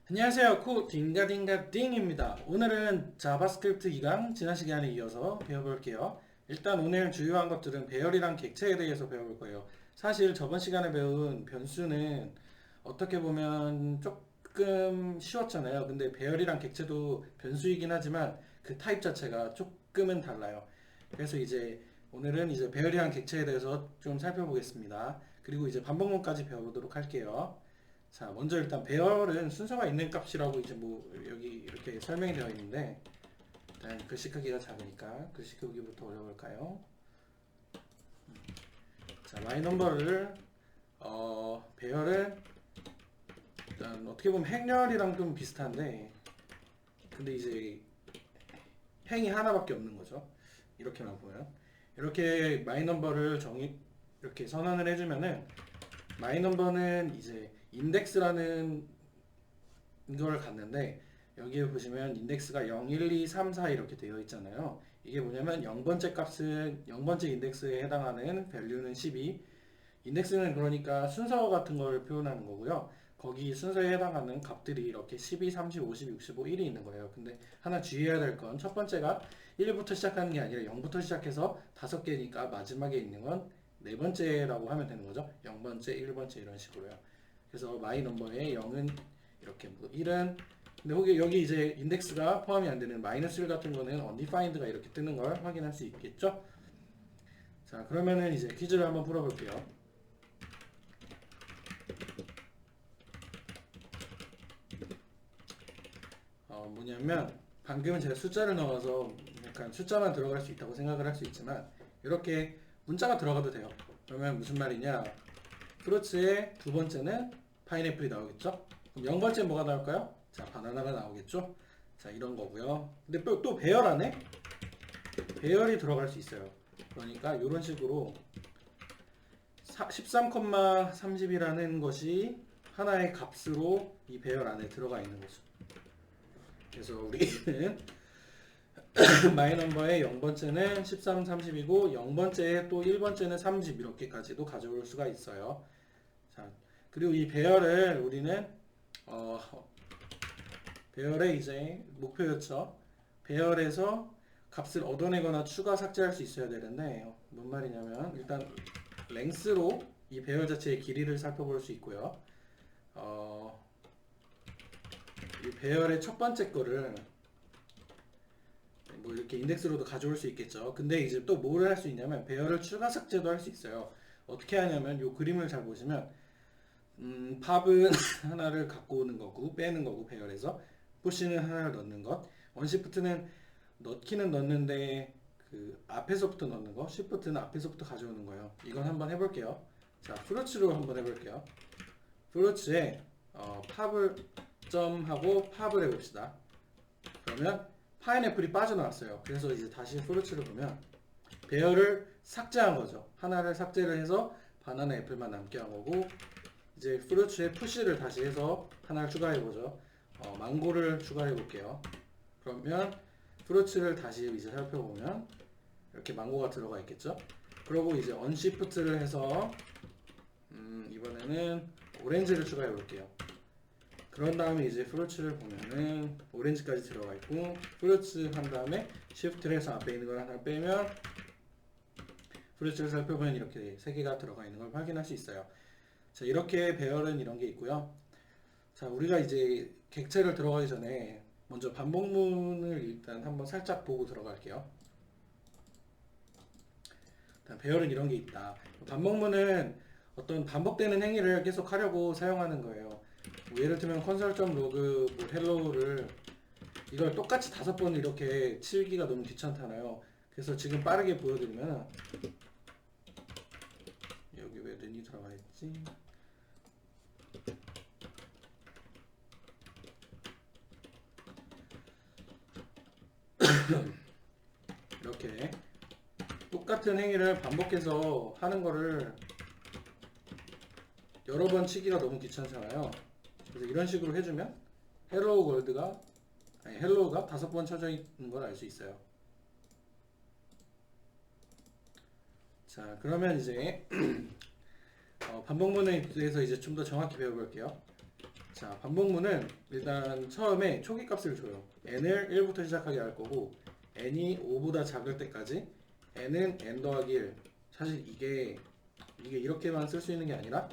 안녕하세요. 딩가딩가딩입니다. 오늘은 자바스크립트 2강 지난 시간에 이어서 배워볼게요. 일단 오늘 주요한 것들은 배열이랑 객체에 대해서 배워볼 거예요. 사실 저번 시간에 배운 변수는 어떻게 보면 조금 쉬웠잖아요. 근데 배열이랑 객체도 변수이긴 하지만 그 타입 자체가 조금은 달라요. 그래서 이제 오늘은 이제 배열이랑 객체에 대해서 좀 살펴보겠습니다. 그리고 이제 반복문까지 배워보도록 할게요. 자, 먼저 일단 배열은 순서가 있는 값이라고 이제 뭐 여기 이렇게 설명이 되어 있는데 일단 글씨 크기가 작으니까 글씨 크기부터 올려볼까요? 자, 마이 넘버를 배열은 일단 어떻게 보면 행렬이랑 좀 비슷한데 근데 이제 행이 하나밖에 없는 거죠. 이렇게만 보면 이렇게 마이 넘버를 이렇게 선언을 해주면은 마이 넘버는 이제 인덱스라는 이걸 갔는데 여기에 보시면 인덱스가 0, 1, 2, 3, 4 이렇게 되어 있잖아요. 이게 뭐냐면 0번째 값은 0번째 인덱스에 해당하는 밸류는 12. 인덱스는 그러니까 순서 같은 걸 표현하는 거고요. 거기 순서에 해당하는 값들이 이렇게 12, 30, 50, 65, 1이 있는 거예요. 근데 하나 주의해야 될 건 첫 번째가 1부터 시작하는 게 아니라 0부터 시작해서 5개니까 마지막에 있는 건 네 번째라고 하면 되는 거죠. 0번째, 1번째 이런 식으로요. 그래서 마이 넘버에 0은 이렇게 뭐 1은 근데 여기 이제 인덱스가 포함이 안 되는 마이너스 1 같은 거는 undefined가 이렇게 뜨는 걸 확인할 수 있겠죠? 자, 그러면은 이제 퀴즈를 한번 풀어볼게요. 뭐냐면 방금은 제가 숫자를 넣어서 약간 숫자만 들어갈 수 있다고 생각을 할 수 있지만 이렇게 문자가 들어가도 돼요. 그러면 무슨 말이냐? 프루츠의 두 번째는 파인애플이 나오겠죠? 그럼 0번째 뭐가 나올까요? 자, 바나나가 나오겠죠? 자, 이런 거고요. 근데 또 배열 안에 배열이 들어갈 수 있어요. 그러니까 이런 식으로 13,30이라는 것이 하나의 값으로 이 배열 안에 들어가 있는 거죠. 그래서 우리는 마이 넘버의 0번째는 13, 30이고 0번째에 또 1번째는 30 이렇게까지도 가져올 수가 있어요. 자, 그리고 이 배열을 우리는 어, 배열의 이제 목표였죠. 배열에서 값을 얻어내거나 추가 삭제할 수 있어야 되는데 뭔 말이냐면 일단 랭스로 이 배열 자체의 길이를 살펴볼 수 있고요. 어, 이 배열의 첫 번째 거를 뭐 이렇게 인덱스로도 가져올 수 있겠죠. 근데 이제 또 뭘 할 수 있냐면 배열을 추가 삭제도 할 수 있어요. 어떻게 하냐면 이 그림을 잘 보시면 팝은 하나를 갖고 오는 거고 빼는 거고 배열에서 푸시는 하나를 넣는 것 원시프트는 넣기는 넣는데 그 앞에서부터 넣는 거 시프트는 앞에서부터 가져오는 거예요. 이건 한번 해볼게요. 자, 프루츠로 한번 해볼게요. 프루츠에 팝을 점하고 팝을 해봅시다. 그러면 파인애플이 빠져나왔어요. 그래서 이제 다시 프루츠를 보면 배열을 삭제한 거죠. 하나를 삭제를 해서 바나나 애플만 남게 한 거고 이제 프루츠에 푸시를 다시 해서 하나를 추가해 보죠. 망고를 추가해 볼게요. 그러면 프루츠를 다시 이제 살펴보면 이렇게 망고가 들어가 있겠죠. 그리고 이제 언시프트를 해서 이번에는 오렌지를 추가해 볼게요. 그런 다음에 이제 프루츠를 보면은 오렌지까지 들어가 있고 프루츠 한 다음에 시프트를 해서 앞에 있는 걸 하나 빼면 프루츠를 살펴보면 이렇게 세 개가 들어가 있는 걸 확인할 수 있어요. 자, 이렇게 배열은 이런 게 있고요. 자, 우리가 이제 객체를 들어가기 전에 먼저 반복문을 일단 한번 살짝 보고 들어갈게요. 일단 배열은 이런 게 있다. 반복문은 어떤 반복되는 행위를 계속 하려고 사용하는 거예요. 뭐 예를 들면 console.log 뭐 hello를 이걸 똑같이 5번 이렇게 치기가 너무 귀찮잖아요. 그래서 지금 빠르게 보여드리면 여기 왜 렌이 들어가 있지? 이렇게 똑같은 행위를 반복해서 하는 거를 여러 번 치기가 너무 귀찮잖아요. 그래서 이런 식으로 해주면 헬로우가 5번 쳐져 있는 걸 알 수 있어요. 자, 그러면 이제 반복문에 대해서 이제 좀 더 정확히 배워볼게요. 자, 반복문은 일단 처음에 초기 값을 줘요. n을 1부터 시작하게 할 거고 n이 5보다 작을 때까지 n은 n 더하기 1. 사실 이게 이렇게만 쓸 수 있는 게 아니라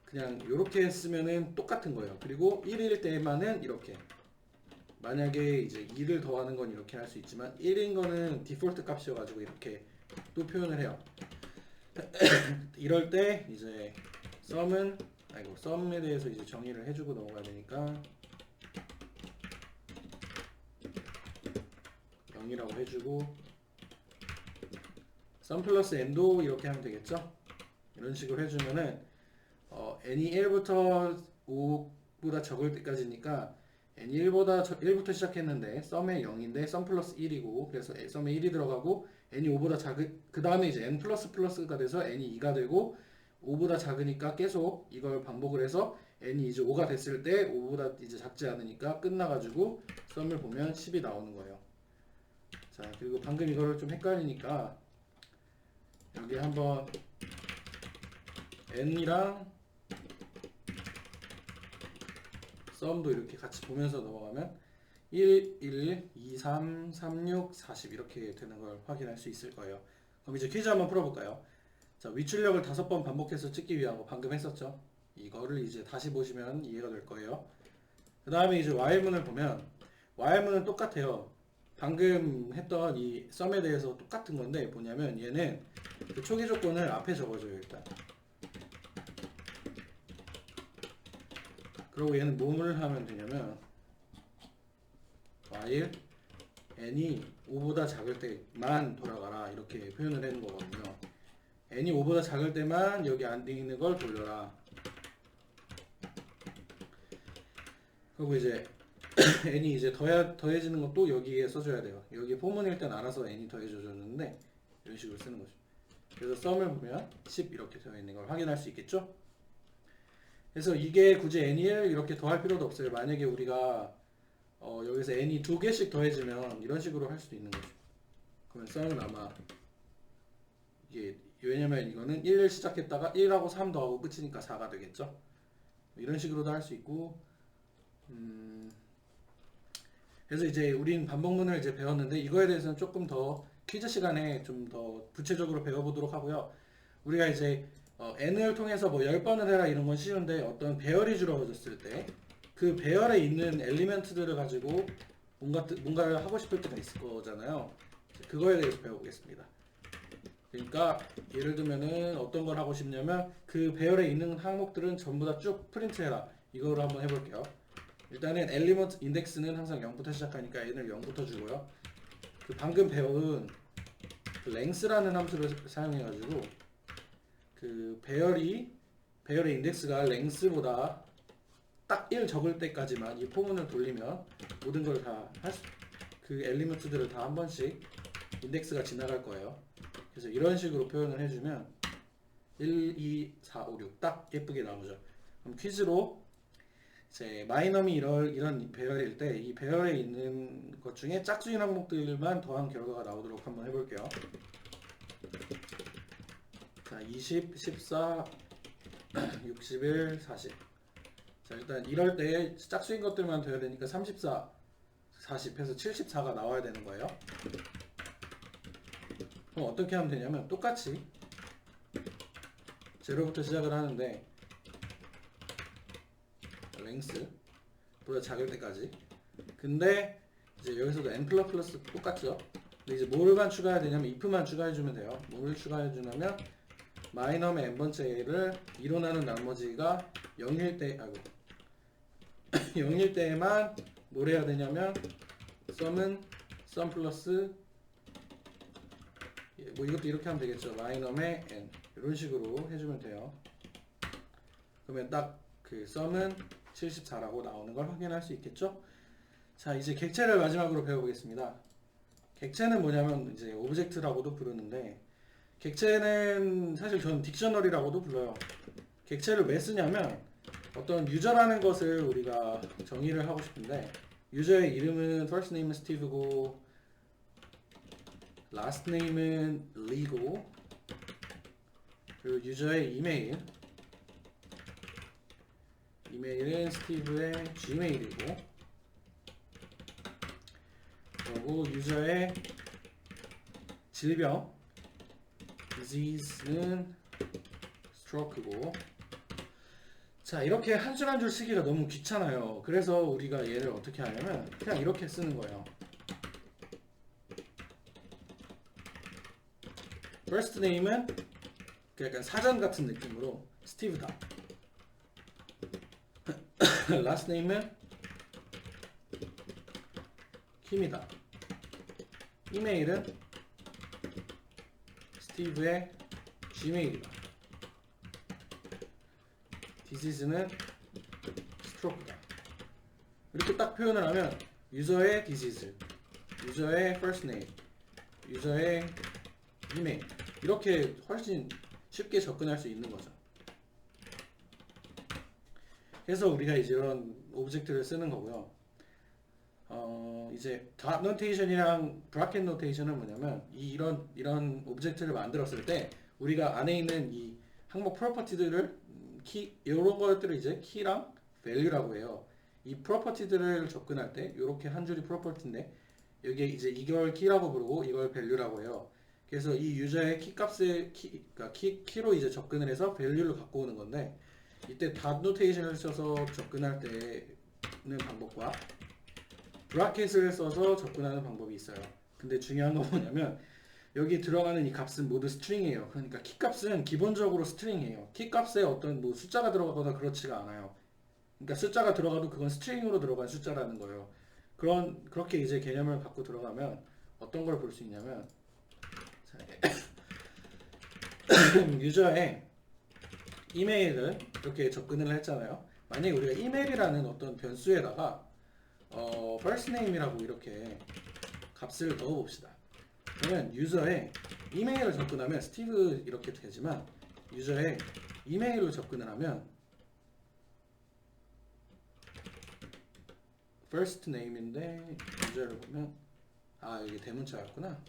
그냥 이렇게 쓰면은 똑같은 거예요. 그리고 1일 때만은 이렇게. 만약에 이제 2를 더하는 건 이렇게 할 수 있지만 1인 거는 디폴트 값이어가지고 이렇게 또 표현을 해요. 이럴 때 이제 썸에 대해서 이제 정의를 해주고 넘어가야 되니까 0이라고 해주고 썸 플러스 n도 이렇게 하면 되겠죠? 이런 식으로 해주면은 n이 1부터 5보다 적을 때까지니까 n이 1부터 시작했는데 썸에 0인데 썸 플러스 1이고 그래서 썸에 1이 들어가고 n이 5보다 그 다음에 이제 n 플러스 플러스가 돼서 n이 2가 되고 5보다 작으니까 계속 이걸 반복을 해서 n이 이제 5가 됐을 때 5보다 이제 작지 않으니까 끝나가지고 썸을 보면 10이 나오는 거예요. 자, 그리고 방금 이거를 좀 헷갈리니까 여기 한번 n이랑 썸도 이렇게 같이 보면서 넘어가면 1, 1, 2, 3, 3, 6, 40 이렇게 되는 걸 확인할 수 있을 거예요. 그럼 이제 퀴즈 한번 풀어볼까요? 자, 위출력을 5번 반복해서 찍기 위한 거 방금 했었죠? 이거를 이제 다시 보시면 이해가 될 거예요. 그 다음에 이제 while문을 보면 while문은 똑같아요. 방금 했던 이 썸에 대해서 똑같은 건데 뭐냐면 얘는 그 초기 조건을 앞에 적어줘요 일단. 그리고 얘는 뭐를 하면 되냐면 while n이 5보다 작을 때만 돌아가라 이렇게 표현을 하는 거거든요. n이 5보다 작을 때만 여기 안에 있는 걸 돌려라. 그리고 이제 n이 이제 더해지는 것도 여기에 써줘야 돼요. 여기 포문일 땐 알아서 n이 더해져줬는데 이런 식으로 쓰는 거죠. 그래서 썸을 보면 10 이렇게 되어 있는 걸 확인할 수 있겠죠? 그래서 이게 굳이 n이 1 이렇게 더할 필요도 없어요. 만약에 우리가 여기서 n이 2개씩 더해지면 이런 식으로 할 수도 있는 거죠. 그러면 썸은 아마 이게 왜냐면 이거는 1을 시작했다가 1하고 3 더하고 끝이니까 4가 되겠죠. 이런 식으로도 할 수 있고 그래서 이제 우린 반복문을 이제 배웠는데 이거에 대해서는 조금 더 퀴즈 시간에 좀 더 구체적으로 배워보도록 하고요. 우리가 이제 n을 통해서 뭐 10번을 해라 이런 건 쉬운데 어떤 배열이 주어졌을 때 그 배열에 있는 엘리멘트들을 가지고 뭔가를 하고 싶을 때가 있을 거잖아요. 그거에 대해서 배워보겠습니다. 그러니까 예를 들면은 어떤 걸 하고 싶냐면 그 배열에 있는 항목들은 전부 다 쭉 프린트해라. 이거로 한번 해볼게요. 일단은 엘리먼트 인덱스는 항상 0부터 시작하니까 n을 0부터 주고요. 그 방금 배운 그 length라는 함수를 사용해가지고 그 배열의 인덱스가 length보다 딱 1 적을 때까지만 이 포문을 돌리면 모든 걸 다 그 엘리먼트들을 다 한 번씩 인덱스가 지나갈 거예요. 그래서 이런 식으로 표현을 해주면 1, 2, 4, 5, 6 딱 예쁘게 나오죠. 그럼 퀴즈로 이제 마이너미 이런 배열일 때 이 배열에 있는 것 중에 짝수인 항목들만 더한 결과가 나오도록 한번 해볼게요. 자, 20, 14, 61, 40. 자, 일단 이럴 때 짝수인 것들만 더해야 되니까 34, 40 해서 74가 나와야 되는 거예요. 그럼 어떻게 하면 되냐면 똑같이 제로부터 시작을 하는데 length보다 작을 때까지. 근데 이제 여기서도 n 플러스 똑같죠. 근데 이제 뭘만 추가해야 되냐면 if만 추가해주면 돼요. 뭘 추가해주냐면 마이너의 n번째를 이론하는 나머지가 0일 때 0일 때에만 뭘 해야 되냐면 썸은 썸 플러스 뭐 이것도 이렇게 하면 되겠죠. 마이너의 n 이런 식으로 해주면 돼요. 그러면 딱 그 썸은 74라고 나오는 걸 확인할 수 있겠죠. 자, 이제 객체를 마지막으로 배워보겠습니다. 객체는 뭐냐면 이제 오브젝트라고도 부르는데 객체는 사실 저는 딕셔너리라고도 불러요. 객체를 왜 쓰냐면 어떤 유저라는 것을 우리가 정의를 하고 싶은데 유저의 이름은 first name은 스티브고 last name은 리고 그리고 유저의 이메일 이메일은 스티브의 gmail이고, 그리고 유저의 질병 disease는 stroke고. 자, 이렇게 한 줄 한 줄 쓰기가 너무 귀찮아요. 그래서 우리가 얘를 어떻게 하냐면 그냥 이렇게 쓰는 거예요. first name은 약간 사전 같은 느낌으로 스티브다. last name은 킴이다. 이메일은 스티브의 gmail이다. disease는 stroke다. 이렇게 딱 표현을 하면 유저의 disease, 유저의 first name, 유저의 이메일, 이렇게 훨씬 쉽게 접근할 수 있는 거죠. 그래서 우리가 이제 이런 오브젝트를 쓰는 거고요. 이제 dot notation이랑 bracket notation은 뭐냐면 이런 오브젝트를 만들었을 때 우리가 안에 있는 이 항목 프로퍼티들을 이런 것들을 이제 키랑 value라고 해요. 이 프로퍼티들을 접근할 때 이렇게 한 줄이 프로퍼티인데 여기에 이제 이걸 키라고 부르고 이걸 value라고 해요. 그래서 이 유저의 키 값을 그러니까 키로 이제 접근을 해서 value를 갖고 오는 건데, 이때 dot notation을 써서 접근할 때는 방법과 브라켓을 써서 접근하는 방법이 있어요. 근데 중요한 건 뭐냐면 여기 들어가는 이 값은 모두 스트링이에요. 그러니까 키 값은 기본적으로 스트링이에요. 키 값에 어떤 뭐 숫자가 들어가거나 그렇지가 않아요. 그러니까 숫자가 들어가도 그건 스트링으로 들어간 숫자라는 거예요. 그렇게 이제 개념을 갖고 들어가면 어떤 걸 볼 수 있냐면, 유저의 이메일을 이렇게 접근을 했잖아요. 만약에 우리가 이메일이라는 어떤 변수에다가 first name이라고 이렇게 값을 넣어 봅시다. 그러면 유저의 이메일을 접근하면 스티브 이렇게 되지만, 유저의 이메일로 접근을 하면 first name인데 유저를 보면 여기 대문자였구나.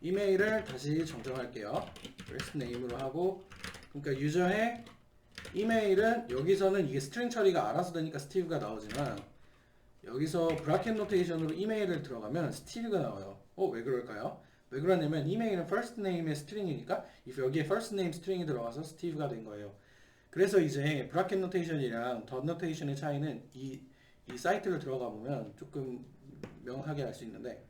이메일을 다시 정정할게요. first name으로 하고, 그러니까 유저의 이메일은 여기서는 이게 스트링 처리가 알아서 되니까 스티브가 나오지만 여기서 브라켓 노테이션으로 이메일을 들어가면 스티브가 나와요. 왜 그럴까요? 왜 그러냐면 이메일은 first name의 스트링이니까 여기에 first name 스트링이 들어가서 스티브가 된 거예요. 그래서 이제 브라켓 노테이션이랑 덧 노테이션의 차이는 이 사이트를 들어가 보면 조금 명확하게 알 수 있는데,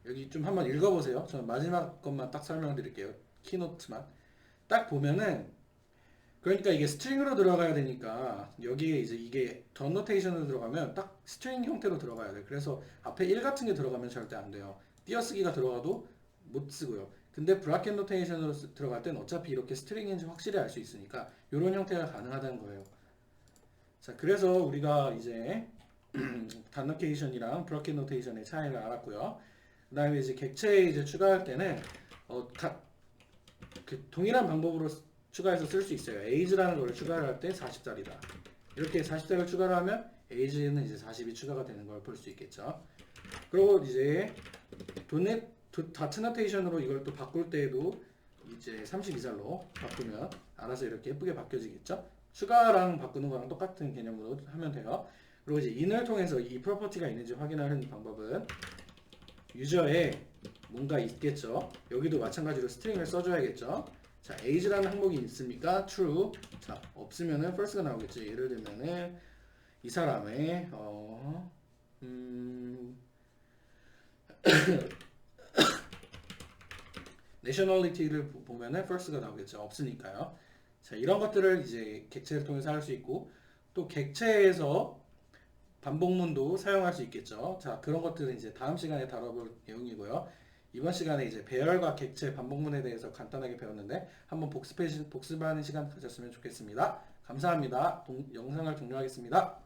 여기 좀 한번 읽어보세요. 저는 마지막 것만 딱 설명드릴게요. 키노트만. 딱 보면은, 그러니까 이게 스트링으로 들어가야 되니까 여기에 이제 이게 덧 노테이션으로 들어가면 딱 스트링 형태로 들어가야 돼. 그래서 앞에 1 같은 게 들어가면 절대 안 돼요. 띄어쓰기가 들어가도 못 쓰고요. 근데 브라켓 노테이션으로 들어갈 땐 어차피 이렇게 스트링인지 확실히 알 수 있으니까 이런 형태가 가능하다는 거예요. 자, 그래서 우리가 이제 덧 노테이션이랑 브라켓 노테이션의 차이를 알았고요. 그 다음에 이제 객체에 이제 추가할 때는 동일한 방법으로 추가해서 쓸 수 있어요. age라는 걸 추가를 할 때 40짜리다. 이렇게 40짜리를 추가를 하면 age는 이제 40이 추가가 되는 걸 볼 수 있겠죠. 그리고 이제 dot notation으로 이걸 또 바꿀 때에도 이제 32살로 바꾸면 알아서 이렇게 예쁘게 바뀌어지겠죠. 추가랑 바꾸는 거랑 똑같은 개념으로 하면 돼요. 그리고 이제 in을 통해서 이 프로퍼티가 있는지 확인하는 방법은 유저에 뭔가 있겠죠. 여기도 마찬가지로 스트링을 써줘야겠죠. 자, age라는 항목이 있습니까? true. 자, 없으면은 false가 나오겠죠. 예를 들면은 이 사람의 nationality를 보면은 false가 나오겠죠. 없으니까요. 자, 이런 것들을 이제 객체를 통해서 할 수 있고, 또 객체에서 반복문도 사용할 수 있겠죠. 자, 그런 것들은 이제 다음 시간에 다뤄볼 내용이고요. 이번 시간에 이제 배열과 객체 반복문에 대해서 간단하게 배웠는데 한번 복습하는 시간 가졌으면 좋겠습니다. 감사합니다. 영상을 종료하겠습니다.